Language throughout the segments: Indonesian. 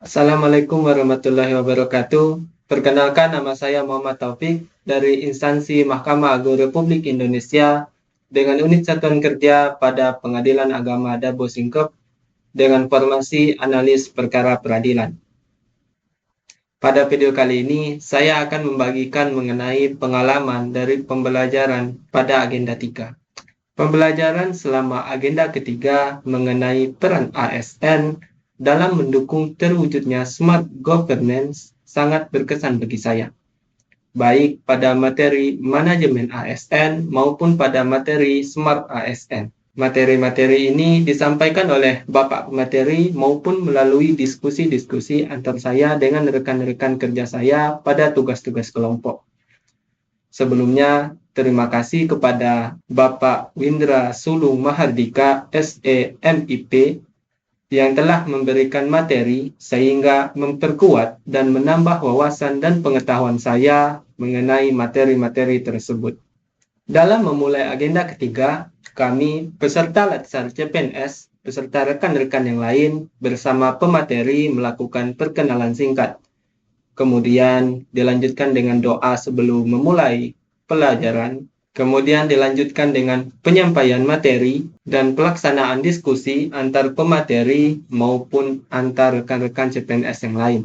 Assalamualaikum warahmatullahi wabarakatuh. Perkenalkan, nama saya Muhammad Taufik dari instansi Mahkamah Agung Republik Indonesia dengan unit satuan kerja pada Pengadilan Agama Dabo Singkep dengan formasi analis perkara peradilan. Pada video kali ini, saya akan membagikan mengenai pengalaman dari pembelajaran pada agenda 3. Pembelajaran selama agenda ketiga mengenai peran ASN dalam mendukung terwujudnya smart governance sangat berkesan bagi saya, baik pada materi manajemen ASN maupun pada materi smart ASN. Materi-materi ini disampaikan oleh Bapak Pemateri maupun melalui diskusi-diskusi antar saya dengan rekan-rekan kerja saya pada tugas-tugas kelompok. Sebelumnya, terima kasih kepada Bapak Windra Sulung Mahardika, SEMIP, yang telah memberikan materi sehingga memperkuat dan menambah wawasan dan pengetahuan saya mengenai materi-materi tersebut. Dalam memulai agenda ketiga, kami peserta Latsar CPNS beserta rekan-rekan yang lain bersama pemateri melakukan perkenalan singkat. Kemudian dilanjutkan dengan doa sebelum memulai pelajaran. Kemudian dilanjutkan dengan penyampaian materi dan pelaksanaan diskusi antar pemateri maupun antar rekan-rekan CPNS yang lain.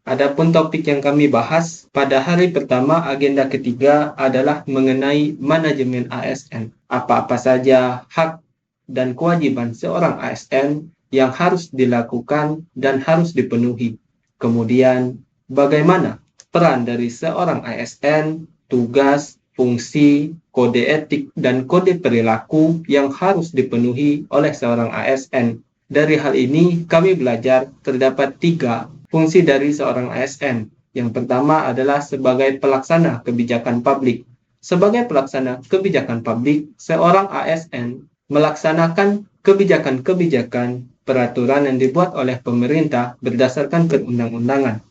Adapun topik yang kami bahas pada hari pertama agenda ketiga adalah mengenai manajemen ASN. Apa-apa saja hak dan kewajiban seorang ASN yang harus dilakukan dan harus dipenuhi. Kemudian bagaimana peran dari seorang ASN, tugas, fungsi, kode etik, dan kode perilaku yang harus dipenuhi oleh seorang ASN. Dari hal ini, kami belajar terdapat 3 fungsi dari seorang ASN. Yang pertama adalah sebagai pelaksana kebijakan publik. Sebagai pelaksana kebijakan publik, seorang ASN melaksanakan kebijakan-kebijakan peraturan yang dibuat oleh pemerintah berdasarkan perundang-undangan.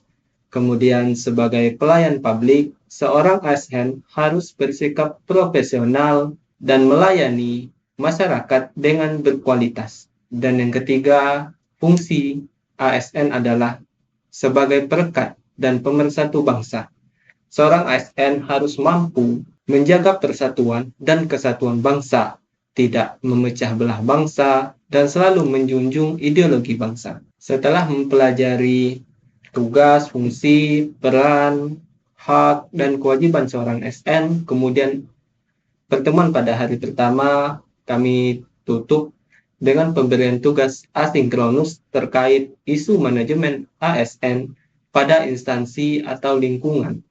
Kemudian sebagai pelayan publik, seorang ASN harus bersikap profesional dan melayani masyarakat dengan berkualitas. Dan yang ketiga, fungsi ASN adalah sebagai perekat dan pemersatu bangsa. Seorang ASN harus mampu menjaga persatuan dan kesatuan bangsa, tidak memecah belah bangsa, dan selalu menjunjung ideologi bangsa. Setelah mempelajari tugas, fungsi, peran, hak, dan kewajiban seorang ASN. Kemudian pertemuan pada hari pertama kami tutup dengan pemberian tugas asinkronus terkait isu manajemen ASN pada instansi atau lingkungan.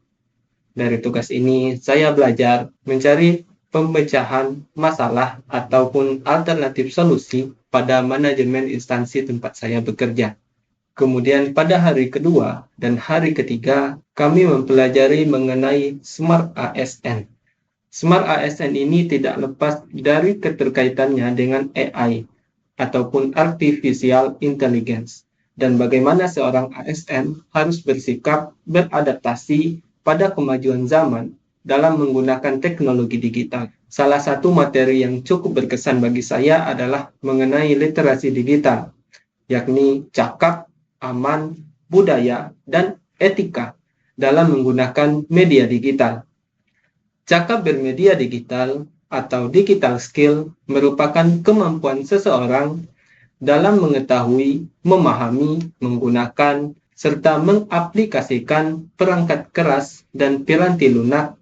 Dari tugas ini, saya belajar mencari pemecahan masalah ataupun alternatif solusi pada manajemen instansi tempat saya bekerja. Kemudian pada hari kedua dan hari ketiga, kami mempelajari mengenai Smart ASN. Smart ASN ini tidak lepas dari keterkaitannya dengan AI ataupun Artificial Intelligence dan bagaimana seorang ASN harus bersikap beradaptasi pada kemajuan zaman dalam menggunakan teknologi digital. Salah satu materi yang cukup berkesan bagi saya adalah mengenai literasi digital, yakni cakap, aman, budaya, dan etika dalam menggunakan media digital. Cakap bermedia digital atau digital skill merupakan kemampuan seseorang dalam mengetahui, memahami, menggunakan, serta mengaplikasikan perangkat keras dan piranti lunak,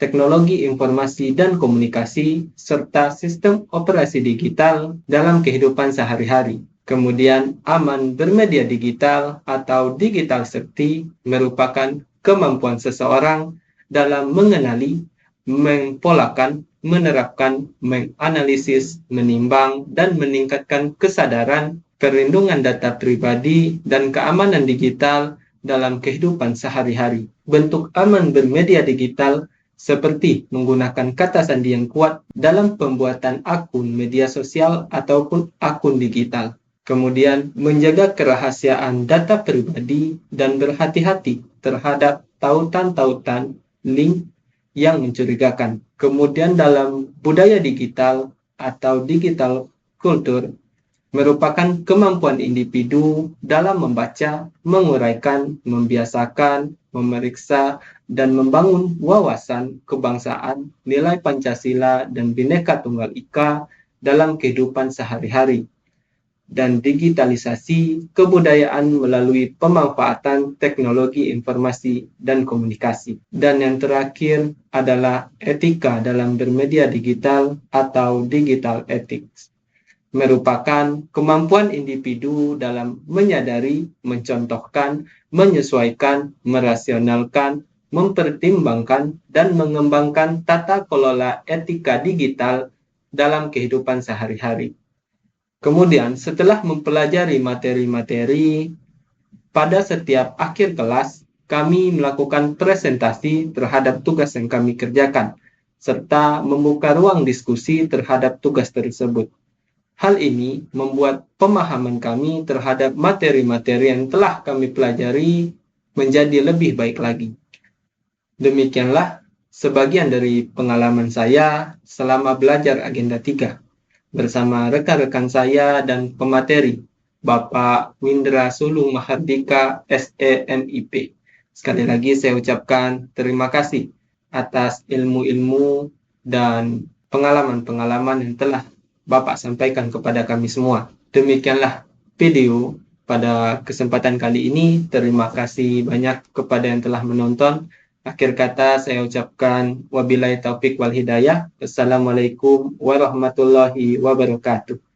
teknologi informasi dan komunikasi, serta sistem operasi digital dalam kehidupan sehari-hari. Kemudian, aman bermedia digital atau digital safety merupakan kemampuan seseorang dalam mengenali, mempolakan, menerapkan, menganalisis, menimbang, dan meningkatkan kesadaran, perlindungan data pribadi, dan keamanan digital dalam kehidupan sehari-hari. Bentuk aman bermedia digital seperti menggunakan kata sandi yang kuat dalam pembuatan akun media sosial ataupun akun digital. Kemudian menjaga kerahasiaan data pribadi dan berhati-hati terhadap tautan-tautan link yang mencurigakan. Kemudian dalam budaya digital atau digital culture, merupakan kemampuan individu dalam membaca, menguraikan, membiasakan, memeriksa, dan membangun wawasan kebangsaan, nilai Pancasila, dan Bhinneka Tunggal Ika dalam kehidupan sehari-hari. Dan digitalisasi kebudayaan melalui pemanfaatan teknologi informasi dan komunikasi. Dan yang terakhir adalah etika dalam bermedia digital atau digital ethics, merupakan kemampuan individu dalam menyadari, mencontohkan, menyesuaikan, merasionalkan, mempertimbangkan, dan mengembangkan tata kelola etika digital dalam kehidupan sehari-hari. Kemudian, setelah mempelajari materi-materi, pada setiap akhir kelas, kami melakukan presentasi terhadap tugas yang kami kerjakan, serta membuka ruang diskusi terhadap tugas tersebut. Hal ini membuat pemahaman kami terhadap materi-materi yang telah kami pelajari menjadi lebih baik lagi. Demikianlah sebagian dari pengalaman saya selama belajar Agenda 3 bersama rekan-rekan saya dan pemateri, Bapak Windra Sulung Mahardika, SEMIP. Sekali lagi saya ucapkan terima kasih atas ilmu-ilmu dan pengalaman-pengalaman yang telah Bapak sampaikan kepada kami semua. Demikianlah video pada kesempatan kali ini. Terima kasih banyak kepada yang telah menonton. Akhir kata saya ucapkan wabillahi taufik wal hidayah. Wassalamualaikum warahmatullahi wabarakatuh.